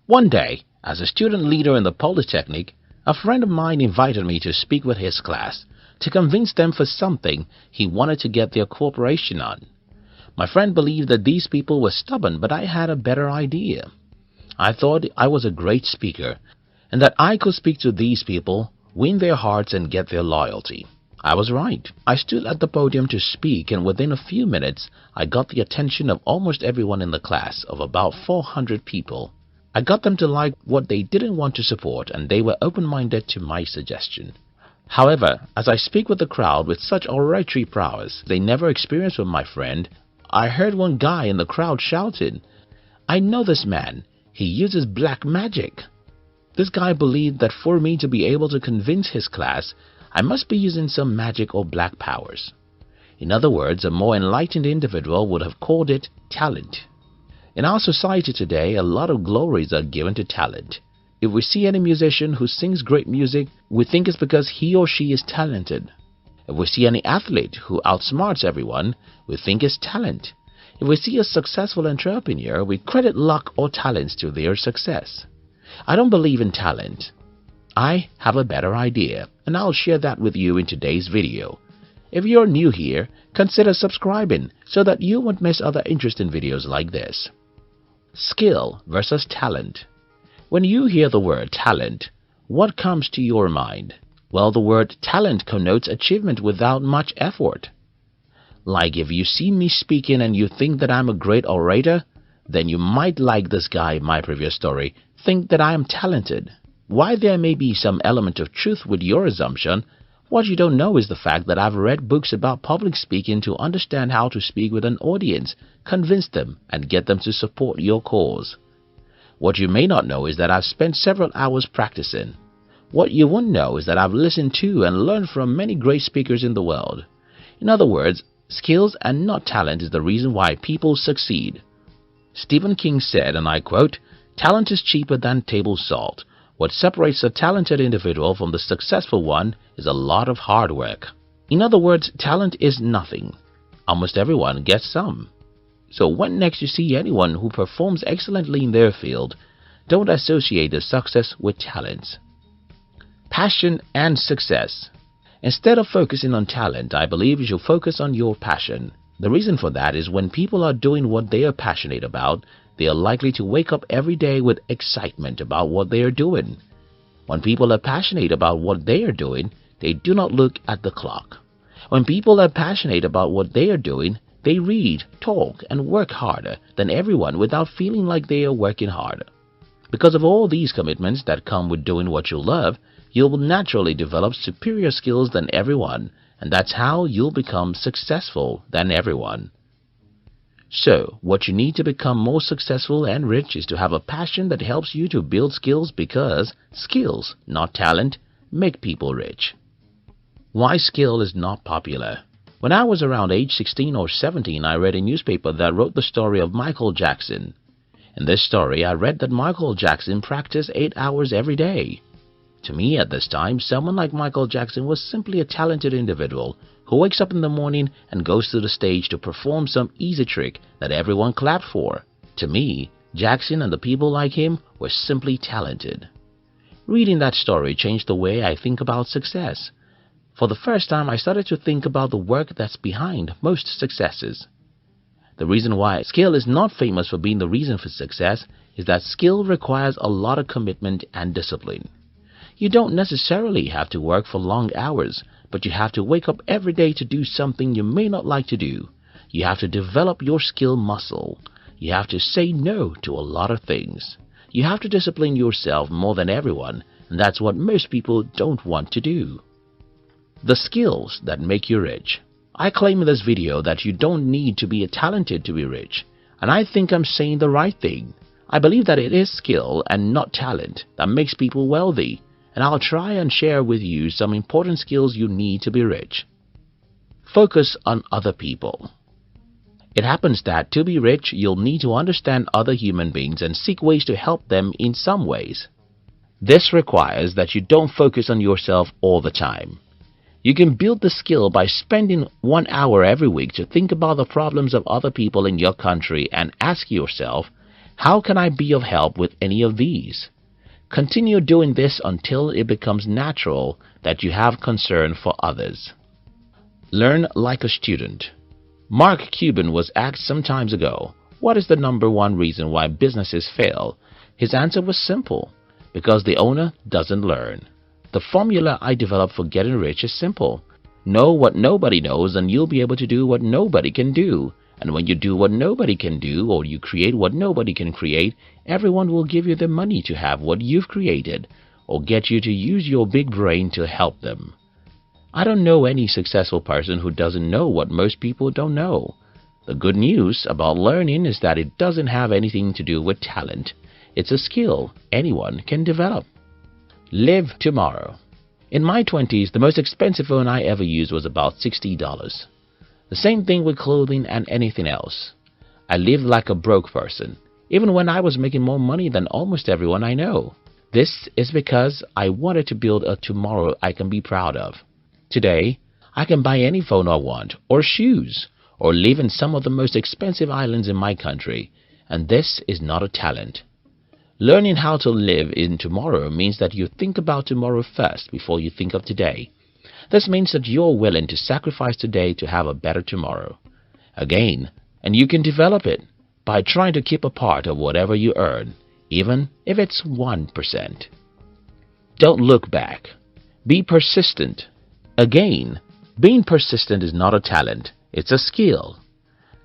One day, as a student leader in the Polytechnic, a friend of mine invited me to speak with his class to convince them for something he wanted to get their cooperation on. My friend believed that these people were stubborn, but I had a better idea. I thought I was a great speaker and that I could speak to these people, win their hearts and get their loyalty. I was right. I stood at the podium to speak, and within a few minutes I got the attention of almost everyone in the class of about 400 people. I got them to like what they didn't want to support, and they were open-minded to my suggestion. However, as I speak with the crowd with such oratory prowess they never experienced with my friend, I heard one guy in the crowd shouting, "I know this man. He uses black magic." This guy believed that for me to be able to convince his class, I must be using some magic or black powers. In other words, a more enlightened individual would have called it talent. In our society today, a lot of glories are given to talent. If we see any musician who sings great music, we think it's because he or she is talented. If we see any athlete who outsmarts everyone, we think it's talent. If we see a successful entrepreneur, we credit luck or talents to their success. I don't believe in talent. I have a better idea, and I'll share that with you in today's video. If you're new here, consider subscribing so that you won't miss other interesting videos like this. Skill versus talent. When you hear the word talent, what comes to your mind? Well, the word talent connotes achievement without much effort. Like if you see me speaking and you think that I'm a great orator, then you might, like this guy in my previous story, think that I am talented. While there may be some element of truth with your assumption, what you don't know is the fact that I've read books about public speaking to understand how to speak with an audience, convince them, and get them to support your cause. What you may not know is that I've spent several hours practicing. What you won't know is that I've listened to and learned from many great speakers in the world. In other words, skills and not talent is the reason why people succeed. Stephen King said, and I quote, "Talent is cheaper than table salt. What separates a talented individual from the successful one is a lot of hard work." In other words, talent is nothing. Almost everyone gets some. So when next you see anyone who performs excellently in their field, don't associate their success with talent. Passion and success. Instead of focusing on talent, I believe you should focus on your passion. The reason for that is when people are doing what they are passionate about, they are likely to wake up every day with excitement about what they are doing. When people are passionate about what they are doing, they do not look at the clock. When people are passionate about what they are doing, they read, talk, and work harder than everyone without feeling like they are working hard. Because of all these commitments that come with doing what you love, you will naturally develop superior skills than everyone, and that's how you'll become successful than everyone. So, what you need to become more successful and rich is to have a passion that helps you to build skills, because skills, not talent, make people rich. Why skill is not popular? When I was around age 16 or 17, I read a newspaper that wrote the story of Michael Jackson. In this story, I read that Michael Jackson practiced 8 hours every day. To me at this time, someone like Michael Jackson was simply a talented individual who wakes up in the morning and goes to the stage to perform some easy trick that everyone clapped for. To me, Jackson and the people like him were simply talented. Reading that story changed the way I think about success. For the first time, I started to think about the work that's behind most successes. The reason why skill is not famous for being the reason for success is that skill requires a lot of commitment and discipline. You don't necessarily have to work for long hours, but you have to wake up every day to do something you may not like to do. You have to develop your skill muscle. You have to say no to a lot of things. You have to discipline yourself more than everyone, and that's what most people don't want to do. The skills that make you rich. I claim in this video that you don't need to be talented to be rich, and I think I'm saying the right thing. I believe that it is skill and not talent that makes people wealthy, and I'll try and share with you some important skills you need to be rich. Focus on other people. It happens that to be rich, you'll need to understand other human beings and seek ways to help them in some ways. This requires that you don't focus on yourself all the time. You can build the skill by spending 1 hour every week to think about the problems of other people in your country and ask yourself, How can I be of help with any of these? Continue doing this until it becomes natural that you have concern for others. Learn like a student. Mark Cuban was asked some time ago, what is the number one reason why businesses fail? His answer was simple: because the owner doesn't learn. The formula I developed for getting rich is simple. Know what nobody knows and you'll be able to do what nobody can do. And when you do what nobody can do, or you create what nobody can create, everyone will give you the money to have what you've created, or get you to use your big brain to help them. I don't know any successful person who doesn't know what most people don't know. The good news about learning is that it doesn't have anything to do with talent. It's a skill anyone can develop. Live tomorrow. In my 20s, the most expensive phone I ever used was about $60. The same thing with clothing and anything else. I lived like a broke person, even when I was making more money than almost everyone I know. This is because I wanted to build a tomorrow I can be proud of. Today, I can buy any phone I want, or shoes, or live in some of the most expensive islands in my country, and this is not a talent. Learning how to live in tomorrow means that you think about tomorrow first before you think of today. This means that you're willing to sacrifice today to have a better tomorrow. Again, and you can develop it by trying to keep a part of whatever you earn, even if it's 1%. Don't look back. Be persistent. Again, being persistent is not a talent, it's a skill.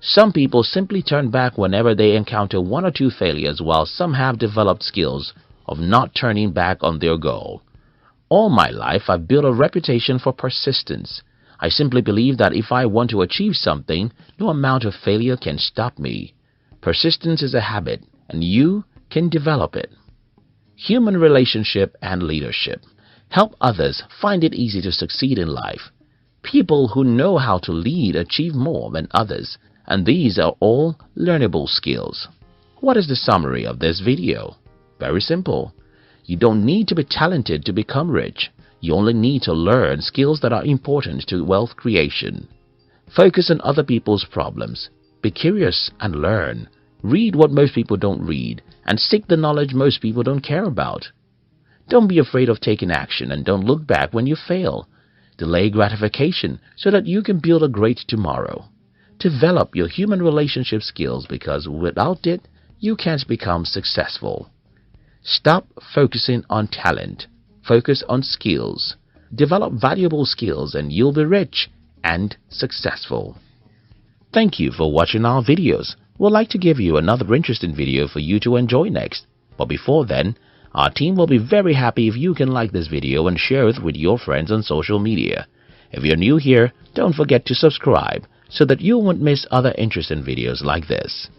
Some people simply turn back whenever they encounter one or two failures, while some have developed skills of not turning back on their goal. All my life, I've built a reputation for persistence. I simply believe that if I want to achieve something, no amount of failure can stop me. Persistence is a habit, and you can develop it. Human relationship and leadership. Help others find it easy to succeed in life. People who know how to lead achieve more than others, and these are all learnable skills. What is the summary of this video? Very simple. You don't need to be talented to become rich. You only need to learn skills that are important to wealth creation. Focus on other people's problems. Be curious and learn. Read what most people don't read, and seek the knowledge most people don't care about. Don't be afraid of taking action, and don't look back when you fail. Delay gratification so that you can build a great tomorrow. Develop your human relationship skills, because without it, you can't become successful. Stop focusing on talent. Focus on skills. Develop valuable skills and you'll be rich and successful. Thank you for watching our videos. We'd like to give you another interesting video for you to enjoy next. But before then, our team will be very happy if you can like this video and share it with your friends on social media. If you're new here, don't forget to subscribe so that you won't miss other interesting videos like this.